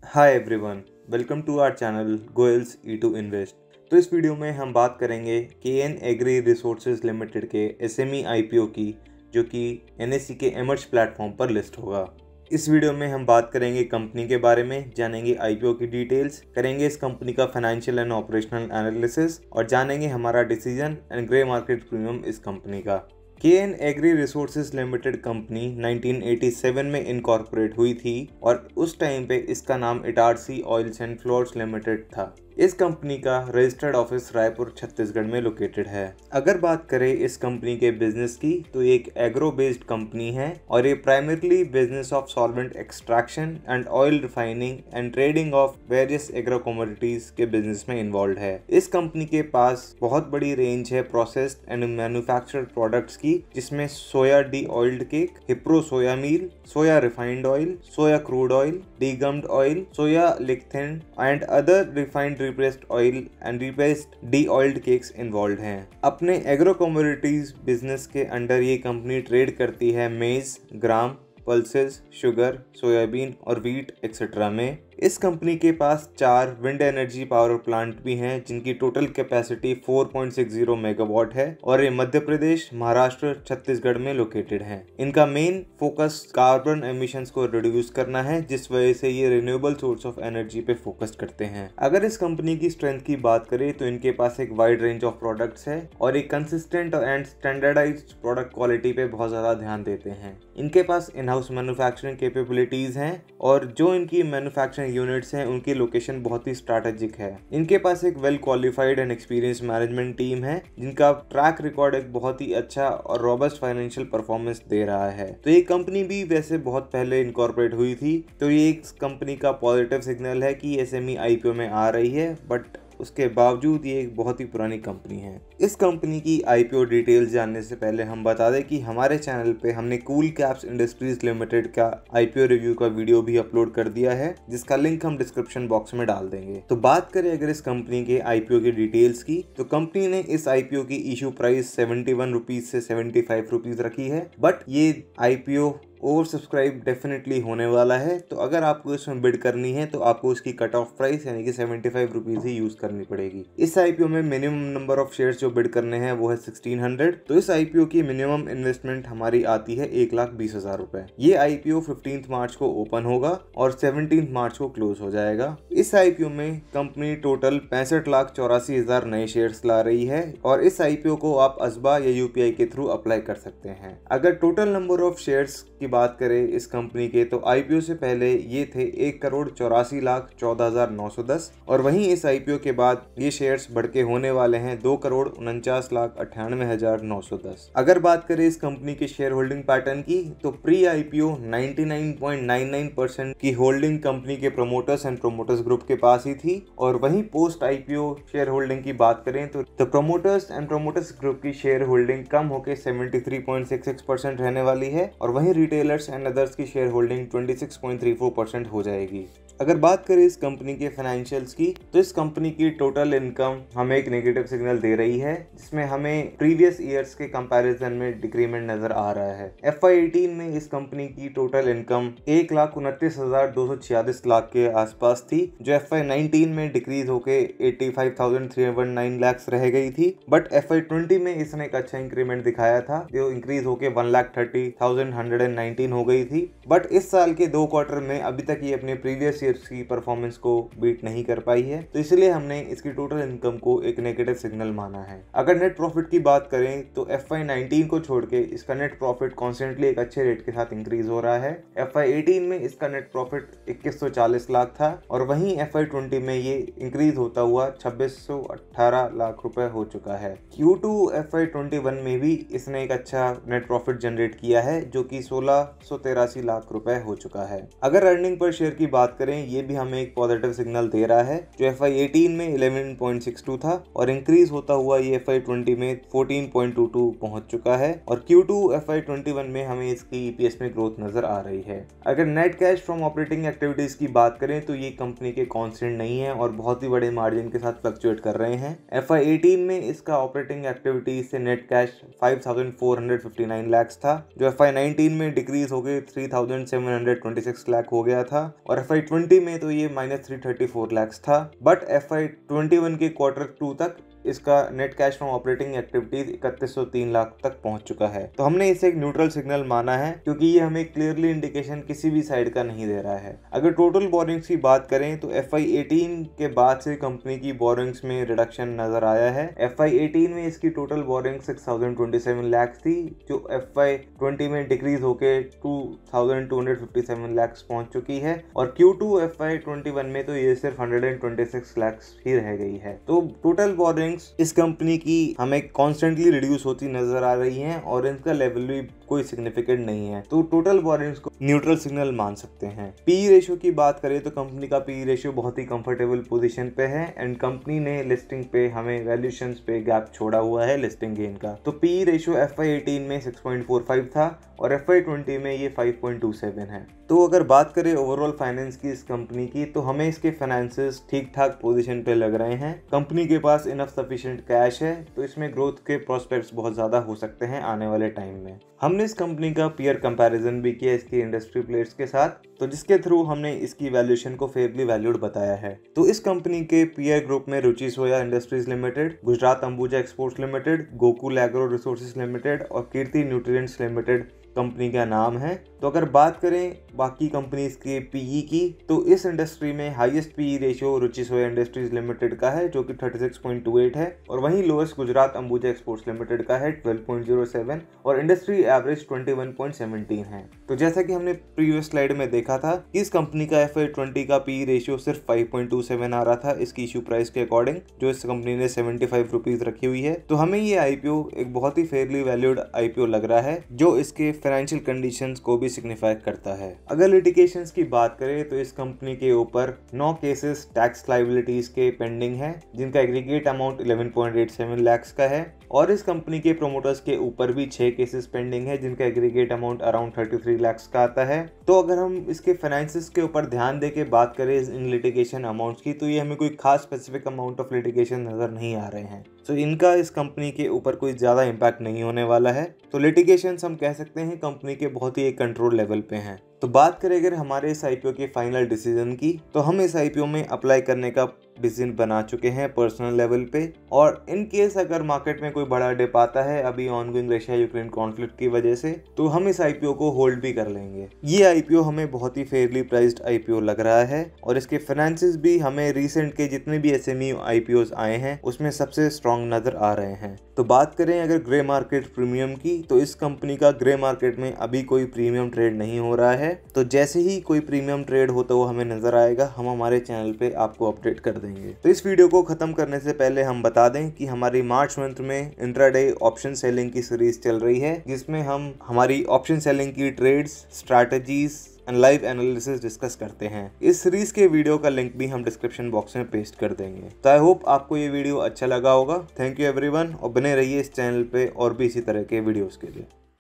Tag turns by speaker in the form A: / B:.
A: Hi everyone, welcome to our channel Goyal's E2 invest. तो इस video में हम बात करेंगे केएन एग्री रिसोर्सेज लिमिटेड के एसएमई आईपीओ की, जो कि एनएसई के एमर्ज प्लेटफॉर्म पर लिस्ट होगा। इस वीडियो में हम बात करेंगे कंपनी के बारे में, जानेंगे आईपीओ की डिटेल्स, करेंगे इस कंपनी का फाइनेंशियल एंड ऑपरेशनल एनालिसिस और जानेंगे हमारा decision and grey market premium इस कंपनी का। KN agri resources limited company 1987 में इनकॉर्पोरेट हुई थी और उस टाइम पे इसका नाम Itarsi oils and floors limited था। इस कंपनी का रजिस्टर्ड ऑफिस रायपुर छत्तीसगढ़ में लोकेटेड है। अगर बात करें इस कंपनी के बिजनेस की, तो ये एक एग्रो बेस्ड कंपनी है और ये primarily business of solvent extraction and oil refining and trading of various agro commodities के बिजनेस में इन्वॉल्व है। इस कंपनी के पास बहुत बड़ी रेंज है प्रोसेस्ड एंड मैन्युफैक्चर्ड प्रोडक्ट्स की, जिसमें soya de oiled cake, hipro soya meal, soya refined oil, soya crude oil, degummed oil, soya lecithin and other refined repressed oil and repressed de oiled cakes involve हैं। अपने agro commodities business के under ये company trade करती है maize, gram, pulses, sugar, soyabean और wheat etcetera में। इस company के पास 4 विंड एनर्जी पावर प्लांट भी हैं, जिनकी टोटल कैपेसिटी 4.60 मेगावाट है और ये मध्य प्रदेश, महाराष्ट्र, छत्तीसगढ़ में लोकेटेड हैं। इनका मेन फोकस कार्बन एमिशंस को रिड्यूस करना है, जिस वजह से ये रिन्यूएबल सोर्स ऑफ एनर्जी पे फोकस करते हैं। अगर इस कंपनी की स्ट्रेंथ की बात करें तो इनके पास एक वाइड रेंज ऑफ प्रोडक्ट्स है और एक consistent and standardised product quality पे बहुत ज्यादा ध्यान देते हैं। इनके पास इन हाउस मैन्युफैक्चरिंग कैपेबिलिटीज हैं और जो इनकी मैन्युफैक्चरिंग यूनिट्स हैं उनकी लोकेशन बहुत ही स्ट्रैटेजिक है। इनके पास एक well qualified and experience management team है, जिनका ट्रैक रिकॉर्ड एक बहुत ही अच्छा और रोबस्ट फाइनेंशियल परफॉर्मेंस दे रहा है। तो ये कंपनी भी वैसे बहुत पहले इनकॉर्पोरेट हुई थी, तो ये एक कंपनी का पॉजिटिव सिग्नल है कि एसएमई आईपीओ में आ रही है, बट उसके बावजूद ये एक बहुत ही पुरानी कंपनी है। इस कंपनी की आईपीओ डिटेल्स जानने से पहले हम बता दें कि हमारे चैनल पे हमने कूल कैप्स इंडस्ट्रीज लिमिटेड का आईपीओ रिव्यू का वीडियो भी अपलोड कर दिया है, जिसका लिंक हम डिस्क्रिप्शन बॉक्स में डाल देंगे। तो बात करें अगर इस कंपनी के आईपीओ की डिटेल्स की, तो कंपनी ने इस आईपीओ की इशू प्राइस 71 रुपीज से 75 रुपीज रखी है, बट ये आईपीओ ओवर सब्सक्राइब डेफिनेटली होने वाला है। तो अगर आपको इसमें बिड करनी है तो आपको उसकी कट ऑफ प्राइस यानी कि 75 रुपीज ही यूज करनी पड़ेगी। इस आईपीओ में मिनिमम नंबर ऑफ शेयर्स जो बिड करने हैं वो है 1600। तो इस आईपीओ की मिनिमम इन्वेस्टमेंट हमारी आती है 1,20,000 रुपए। ये आईपीओ 15 मार्च को ओपन होगा और 17 मार्च को क्लोज हो जाएगा। इस आईपीओ में कंपनी टोटल 65,84,000 नए शेयर्स ला रही है और इस आईपीओ को आप असबा या यूपीआई के थ्रू अप्लाई कर सकते हैं। अगर टोटल नंबर ऑफ शेयर्स की बात करें इस कंपनी के, तो आईपीओ से पहले ये थे 1,84,14,910 और वहीं इस आईपीओ के बाद ये शेयर्स बढ़ के होने वाले हैं 2,49,98,910। अगर बात करें इस कंपनी के शेयर होल्डिंग पैटर्न की, तो प्री आईपीओ 99.99% की होल्डिंग कंपनी के प्रमोटर्स एंड प्रमोटर्स ग्रुप के पास ही थी और वहीं पोस्ट आईपीओ शेयर होल्डिंग की बात करें तो प्रमोटर्स एंड प्रमोटर्स ग्रुप की शेयर होल्डिंग कम होकर 73.66% रहने वाली है और वहीं रिटेलर्स एंड अदर्स की शेयर होल्डिंग 26.34% हो जाएगी। अगर बात करें इस कंपनी के फाइनेंशियल्स की, तो इस कंपनी की टोटल इनकम हमें एक नेगेटिव सिग्नल दे रही है, जिसमें हमें प्रीवियस ईयर्स के कंपैरिजन में डिक्रीमेंट नजर आ रहा है। FY18 में इस कंपनी की टोटल इनकम 1,29,246 लाख के आसपास थी, जो FY19 में डिक्रीज होके 85,319 लाख रह गई थी। बट FY20 में इसने एक अच्छा इंक्रीमेंट दिखाया था, जो इंक्रीज होके 1,30,119 हो गई थी। बट इस साल के 2 क्वार्टर में अभी तक ये अपने प्रीवियस की परफॉर्मेंस को बीट नहीं कर पाई है, तो इसलिए हमने इसकी टोटल इनकम को एक नेगेटिव सिग्नल माना है। अगर नेट प्रॉफिट की बात करें तो FY19 को छोड़ के इसका नेट प्रॉफिट कॉन्स्टेंटली एक अच्छे रेट के साथ इंक्रीज हो रहा है। FY18 में इसका नेट प्रॉफिट 2140 लाख था और वहीं FY20 में ये इंक्रीज होता हुआ 2618 लाख रुपए हो चुका है। Q2 FY21 में भी इसने एक अच्छा नेट प्रॉफिट जनरेट किया है, जो कि 1683 लाख रुपए हो चुका है। अगर अर्निंग पर शेयर की बात करें, ये भी हमें एक पॉजिटिव सिग्नल दे रहा है, जो FY18 में 11.62 था और इंक्रीज होता हुआ ये FY20 में 14.22 पहुंच चुका है और Q2 FY21 में हमें इसकी EPS में ग्रोथ नजर आ रही है। अगर net cash from operating activities की बात करें तो ये कंपनी के कांस्टेंट नहीं है और बहुत ही बड़े मार्जिन के साथ फ्लक्चुएट कर रहे हैं। FY18 में इसका ऑपरेटिंग एक्टिविटीज से नेट कैश 5,459 लाख था, जो FY19 में डिक्रीज हो गई 3,726 लाख हो गया था और FY20 में तो ये -334 लाख था। बट FY21 के Q2 तक इसका net cash from operating activities 3103 lakh तक पहुंच चुका है। तो हमने इसे एक न्यूट्रल सिग्नल माना है क्योंकि ये हमें क्लियरली इंडिकेशन किसी भी साइड का नहीं दे रहा है। अगर टोटल बोरिंग्स की बात करें तो FY18 के बाद से कंपनी की बोरिंग्स में रिडक्शन नजर आया है। FY18 में इसकी टोटल बोरिंग 6027 लाख थी, जो FY20 में डिक्रीज होकर 2257 लाख पहुंच चुकी है और Q2 FY21 में तो ये सिर्फ 126 लाख ही रह गई है। तो टोटल बोरिंग इस कंपनी की हमें कॉन्स्टेंटली रिड्यूस होती नजर आ रही हैं और इनका लेवल भी कोई सिग्निफिकेंट नहीं है, तो टोटल बोरिंग्स को न्यूट्रल सिग्नल मान सकते हैं। पी रेशियो की बात करें तो कंपनी का पी रेशियो बहुत ही कंफर्टेबल पोजीशन पे है एंड कंपनी ने लिस्टिंग पे हमें वैल्यूएशंस पे गैप छोड़ा हुआ है लिस्टिंग गेन का। तो पी रेशियो FY18 में 6.45 था और FY20 में ये 5.27 है। तो अगर बात करें ओवरऑल फाइनेंस की इस कंपनी की, तो हमें इसके फाइनेंसेस ठीक ठाक पोजीशन पे लग रहे हैं। कंपनी के पास इनफ सफिशिएंट कैश है, तो इसमें ग्रोथ के प्रोस्पेक्ट्स बहुत ज़्यादा हो सकते हैं आने वाले टाइम में। हमने इस कंपनी का पीयर कंपैरिजन भी किया इसकी इंडस्ट्री प्लेयर्स के साथ, तो जिसके थ्रू हमने इसकी वैल्यूएशन को फेयरली वैल्यूड बताया है। तो इस कंपनी के पीयर ग्रुप में Ruchi soya industries limited, Gujarat Ambuja exports limited, Gokul agro resources limited और कीर्ति न्यूट्रिएंट्स लिमिटेड कंपनी का नाम है। तो अगर बात करें बाकी कंपनीज के पीई की, तो इस इंडस्ट्री में हाईएस्ट पीई रेशियो रुचि सोया इंडस्ट्रीज लिमिटेड का है जो कि 36.28 है और वहीं lowest Gujarat Ambuja exports limited का है 12.07 और इंडस्ट्री एवरेज 21.17 है। तो जैसा कि हमने प्रीवियस स्लाइड में देखा था कि इस कंपनी का FY20 का पीई रेशियो सिर्फ 5.27 आ रहा था इसकी इश्यू प्राइस के अकॉर्डिंग, जो इस कंपनी ने 75 रुपीज रखी हुई है। तो हमें ये आईपीओ एक बहुत ही फेयरली वैल्यूड आईपीओ लग रहा है जो इसके फाइनेंशियल कंडीशंस को भी सिग्निफाई करता है। अगर लिटिगेशंस की बात करें तो इस कंपनी के ऊपर 9 केसेस टैक्स लायबिलिटीज के पेंडिंग है जिनका एग्रीगेट अमाउंट 11.87 लाख का है और इस कंपनी के प्रोमोटर्स के ऊपर भी 6 केसेस पेंडिंग है जिनका एग्रीगेट अमाउंट अराउंड 33 लाख का आता है। तो अगर हम इसके फाइनेंसेस के ऊपर ध्यान दे के बात करें इन लिटिगेशन अमाउंट्स की, तो ये हमें कोई खास स्पेसिफिक अमाउंट ऑफ लिटिगेशन नजर नहीं आ रहे हैं। तो इनका इस कंपनी के ऊपर कोई ज्यादा इम्पैक्ट नहीं होने वाला है। तो लिटिगेशन हम कह सकते हैं कंपनी के बहुत ही एक कंट्रोल लेवल पे हैं। तो बात करें अगर हमारे इस आईपीओ के फाइनल डिसीजन की, तो हम इस आईपीओ में अप्लाई करने का डिसीजन बना चुके हैं पर्सनल लेवल पे और इन केस अगर मार्केट में कोई बड़ा डिप आता है अभी ऑनगोइंग रशिया यूक्रेन कॉन्फ्लिक्ट की वजह से, तो हम इस आईपीओ को होल्ड भी कर लेंगे। ये आईपीओ हमें बहुत ही फेयरली प्राइस्ड आईपीओ लग रहा है और इसके फाइनेंसेस भी हमें रिसेंट के जितने भी एसएमई आईपीओस आए हैं उसमें सबसे स्ट्रॉन्ग नजर आ रहे हैं। तो बात करें अगर ग्रे मार्केट प्रीमियम की, तो इस कंपनी का ग्रे मार्केट में अभी कोई प्रीमियम ट्रेड नहीं हो रहा है। तो जैसे ही कोई प्रीमियम ट्रेड होता हुआ हमें नजर आएगा हम हमारे चैनल पे आपको अपडेट कर देंगे। तो इस वीडियो को खत्म करने से पहले हम बता दें कि हमारी मार्च मंथ में इंट्राडे ऑप्शन सेलिंग की सीरीज चल रही है जिसमें हम हमारी ऑप्शन सेलिंग की trades, strategies and live analysis discuss करते हैं। इस सीरीज के वीडियो का लिंक भी हम डिस्क्रिप्शन बॉक्स में पेस्ट कर देंगे। तो आई होप आपको ये वीडियो अच्छा लगा होगा। थैंक यू एवरीवन और बने रहिए इस चैनल पे और भी इसी तरह के वीडियोस के लिए।